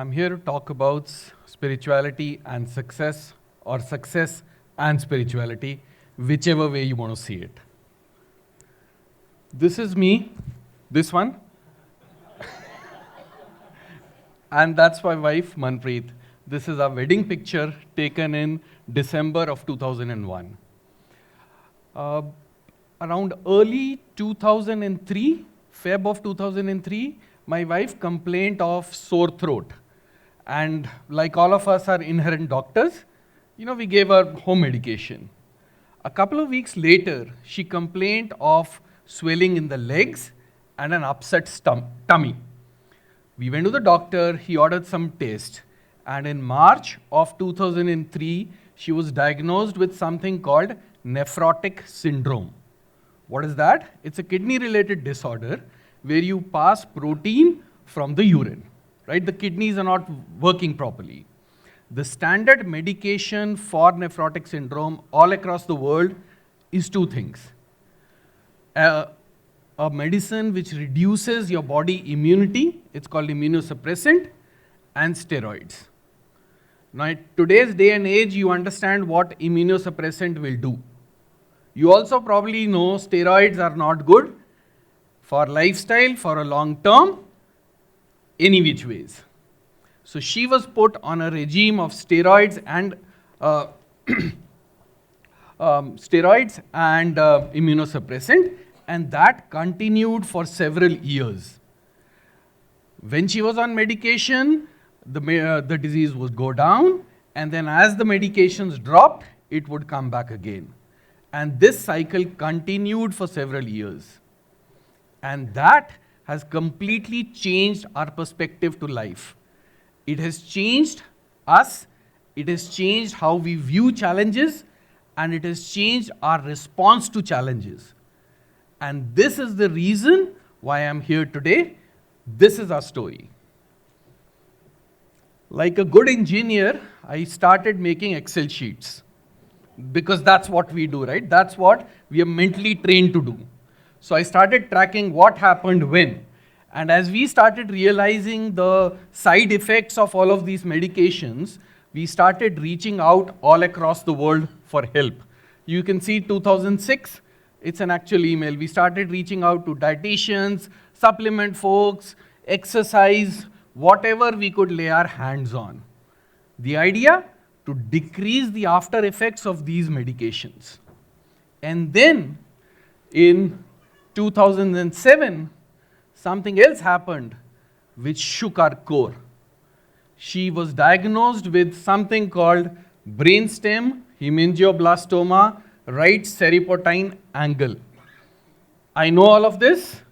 I'm here to talk about spirituality and success, or success and spirituality, whichever way you want to see it. This is me, this one, and that's my wife, Manpreet. This is our wedding picture taken in December of 2001. Around early 2003, Feb of 2003, my wife complained of sore throat. And like all of us are inherent doctors, we gave her home medication. A couple of weeks later, she complained of swelling in the legs and an upset tummy. We went to the doctor, he ordered some tests, and in March of 2003, she was diagnosed with something called nephrotic syndrome. What is that? It's a kidney-related disorder where you pass protein from the urine, right? The kidneys are not working properly. The standard medication for nephrotic syndrome all across the world is two things. A medicine which reduces your body immunity, it's called immunosuppressant, and steroids. Now, in today's day and age, you understand what immunosuppressant will do. You also probably know steroids are not good for lifestyle, for a long term, any which ways. So she was put on a regime of steroids and immunosuppressant, and that continued for several years. When she was on medication, the disease would go down, and then as the medications dropped, it would come back again. And this cycle continued for several years. And that has completely changed our perspective to life. It has changed us, it has changed how we view challenges, and it has changed our response to challenges. And this is the reason why I'm here today. This is our story. Like a good engineer, I started making Excel sheets. Because that's what we do, right? That's what we are mentally trained to do. So I started tracking what happened when. And as we started realizing the side effects of all of these medications, we started reaching out all across the world for help. You can see 2006, it's an actual email. We started reaching out to dietitians, supplement folks, exercise, whatever we could lay our hands on. The idea? To decrease the after effects of these medications. And then in 2007, something else happened which shook our core. She was diagnosed with something called brainstem hemangioblastoma, right serpentine angle. I know all of this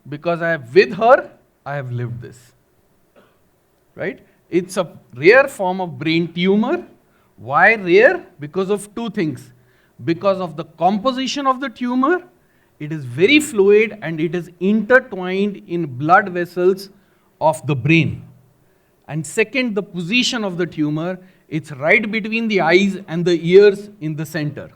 because with her, I have lived this, right? It's a rare form of brain tumor. Why rare? Because of two things. Because of the composition of the tumor, it is very fluid and it is intertwined in blood vessels of the brain. And second, the position of the tumor, it's right between the eyes and the ears in the center.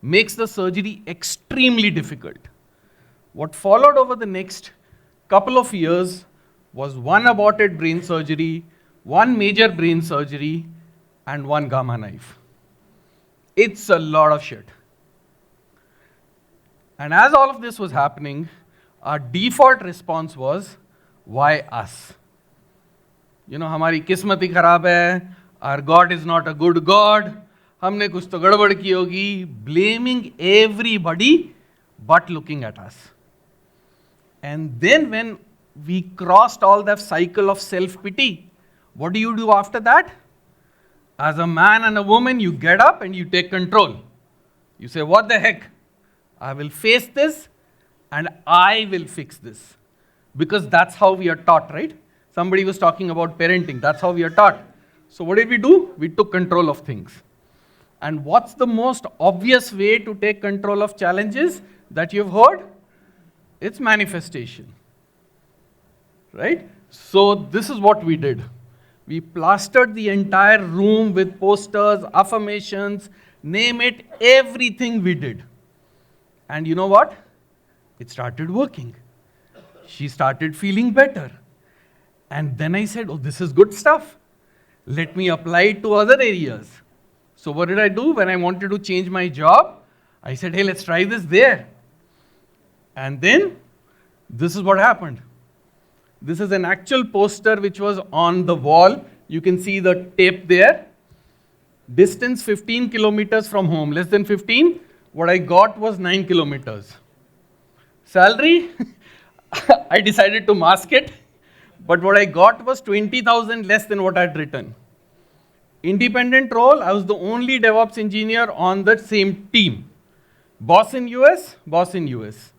Makes the surgery extremely difficult. What followed over the next couple of years was one aborted brain surgery, one major brain surgery, and one gamma knife. It's a lot of shit. And as all of this was happening, our default response was, why us? हमारी किस्मत ही खराब है, our God is not a good God, हमने कुछ तो गड़बड़ की होगी, blaming everybody but looking at us. And then when we crossed all that cycle of self-pity, what do you do after that? As a man and a woman, you get up and you take control. You say, what the heck? I will face this and I will fix this. Because that's how we are taught, right? Somebody was talking about parenting. That's how we are taught. So what did we do? We took control of things. And what's the most obvious way to take control of challenges that you've heard? It's manifestation, right? So this is what we did. We plastered the entire room with posters, affirmations, name it, everything we did. And you know what? It started working. She started feeling better. And then I said, oh, this is good stuff. Let me apply it to other areas. So what did I do when I wanted to change my job? I said, hey, let's try this there. And then this is what happened. This is an actual poster which was on the wall. You can see the tape there. Distance 15 kilometers from home, less than 15. What I got was 9 kilometers. Salary, I decided to mask it, but what I got was 20,000 less than what I had written. Independent role, I was the only DevOps engineer on the same team. Boss in US, boss in US.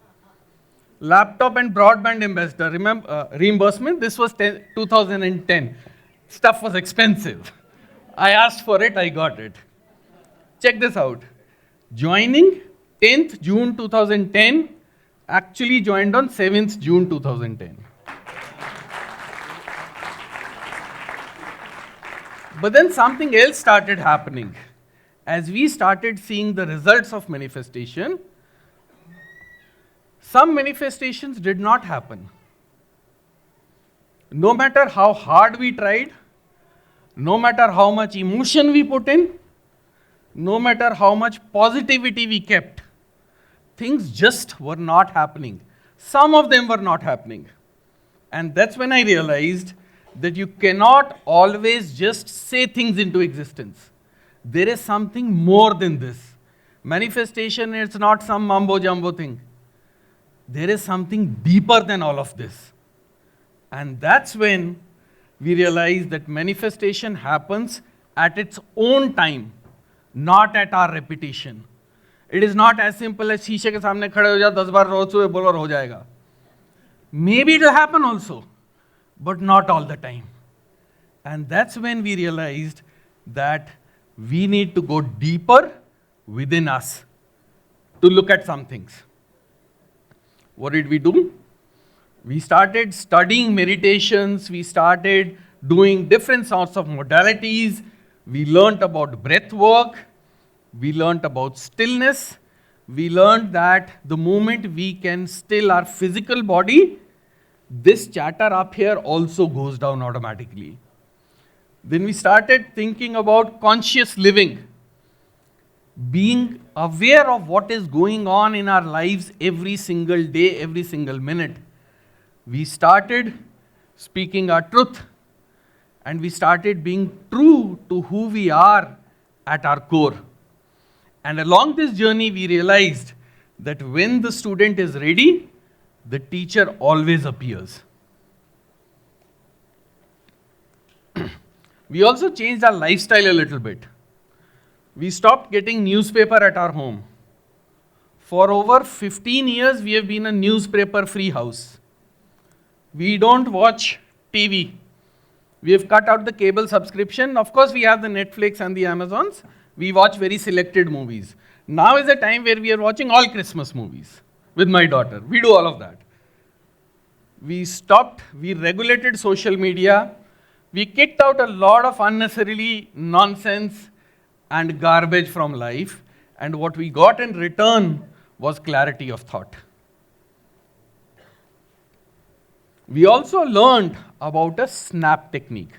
Laptop and broadband ambassador, remember, reimbursement, this was 2010. Stuff was expensive. I asked for it, I got it. Check this out. Joining 10th June 2010, actually joined on 7th June 2010. But then something else started happening. As we started seeing the results of manifestation, some manifestations did not happen. No matter how hard we tried, no matter how much emotion we put in, no matter how much positivity we kept, things just were not happening. Some of them were not happening. And that's when I realized that you cannot always just say things into existence. There is something more than this. Manifestation is not some mumbo jumbo thing. There is something deeper than all of this. And that's when we realize that manifestation happens at its own time, not at our repetition. It is not as simple as शीशे के सामने खड़े हो जाओ 10 बार रोज सुबह बोलो और हो जाएगा. Maybe it will happen also, but not all the time. And that's when we realized that we need to go deeper within us to look at some things. What did we do? We started studying meditations, we started doing different sorts of modalities, we learned about breath work, we learned about stillness, we learned that the moment we can still our physical body, this chatter up here also goes down automatically. Then we started thinking about conscious living, being aware of what is going on in our lives every single day, every single minute. We started speaking our truth, and we started being true to who we are at our core. And along this journey, we realized that when the student is ready, the teacher always appears. We also changed our lifestyle a little bit. We stopped getting newspaper at our home. For over 15 years, we have been a newspaper-free house. We don't watch TV. We have cut out the cable subscription. Of course, we have the Netflix and the Amazons. We watch very selected movies. Now is a time where we are watching all Christmas movies with my daughter. We do all of that. We stopped, we regulated social media. We kicked out a lot of unnecessarily nonsense and garbage from life. And what we got in return was clarity of thought. We also learned about a snap technique.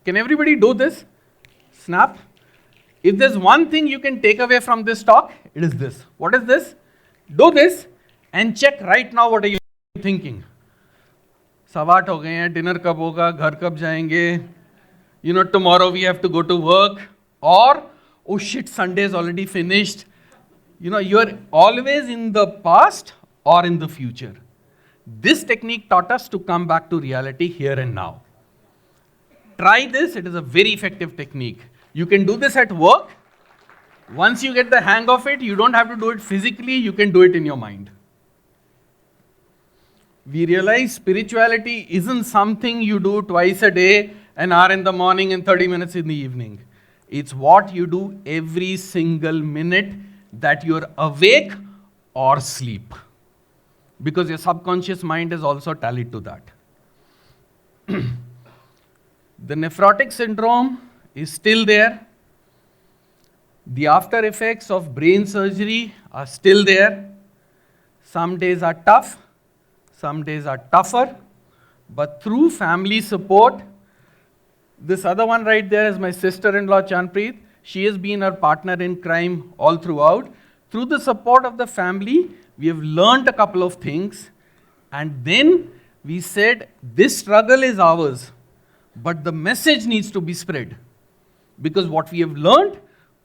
Can everybody do this? Snap. If there's one thing you can take away from this talk, it is this. What is this? Do this and check right now what are you thinking. सवाट हो गए हैं, dinner कब होगा, घर कब जाएंगे, tomorrow we have to go to work, or oh shit, Sunday is already finished. You're always in the past or in the future. This technique taught us to come back to reality here and now. Try this, it is a very effective technique. You can do this at work. Once you get the hang of it, you don't have to do it physically, you can do it in your mind. We realize spirituality isn't something you do twice a day, an hour in the morning and 30 minutes in the evening. It's what you do every single minute that you're awake or sleep. Because your subconscious mind is also tallied to that. The nephrotic syndrome is still there. The after effects of brain surgery are still there. Some days are tough, some days are tougher. But through family support, this other one right there is my sister-in-law, Chanpreet. She has been our partner in crime all throughout. Through the support of the family, we have learned a couple of things. And then we said, this struggle is ours, but the message needs to be spread. Because what we have learned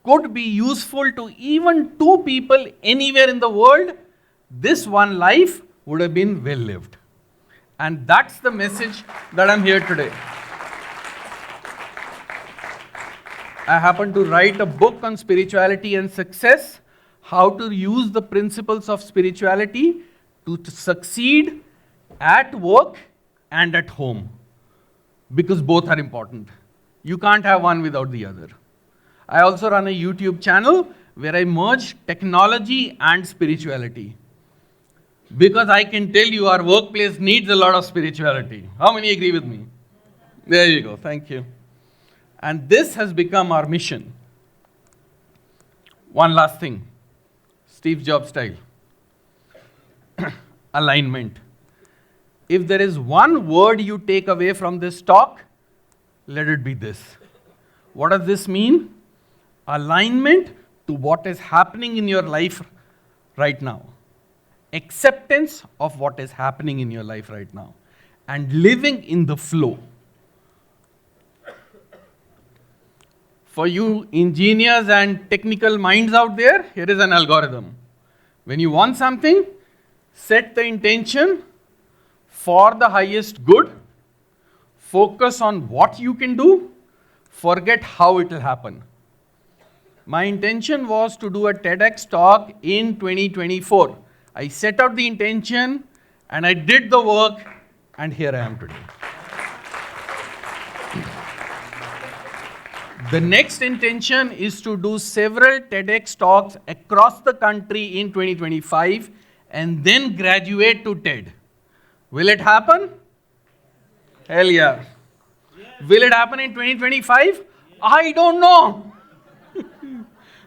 could be useful to even two people anywhere in the world. This one life would have been well lived. And that's the message that I'm here today. I happen to write a book on spirituality and success, how to use the principles of spirituality to succeed at work and at home. Because both are important. You can't have one without the other. I also run a YouTube channel where I merge technology and spirituality. Because I can tell you our workplace needs a lot of spirituality. How many agree with me? There you go, thank you. And this has become our mission. One last thing, Steve Jobs style. Alignment. If there is one word you take away from this talk, let it be this. What does this mean? Alignment to what is happening in your life right now. Acceptance of what is happening in your life right now. And living in the flow. For you engineers and technical minds out there, here is an algorithm. When you want something, set the intention for the highest good, focus on what you can do, forget how it will happen. My intention was to do a TEDx talk in 2024. I set out the intention and I did the work, and here I am today. The next intention is to do several TEDx talks across the country in 2025 and then graduate to TED. Will it happen? Hell yeah. Will it happen in 2025? I don't know.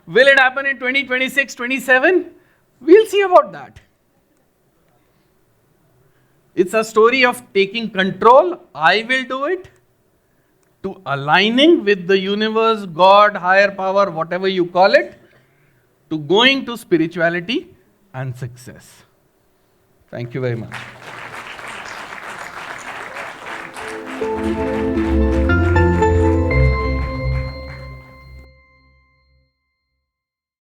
Will it happen in 2026, 27? We'll see about that. It's a story of taking control. I will do it. To aligning with the universe, God, higher power, whatever you call it, to going to spirituality and success. Thank you very much.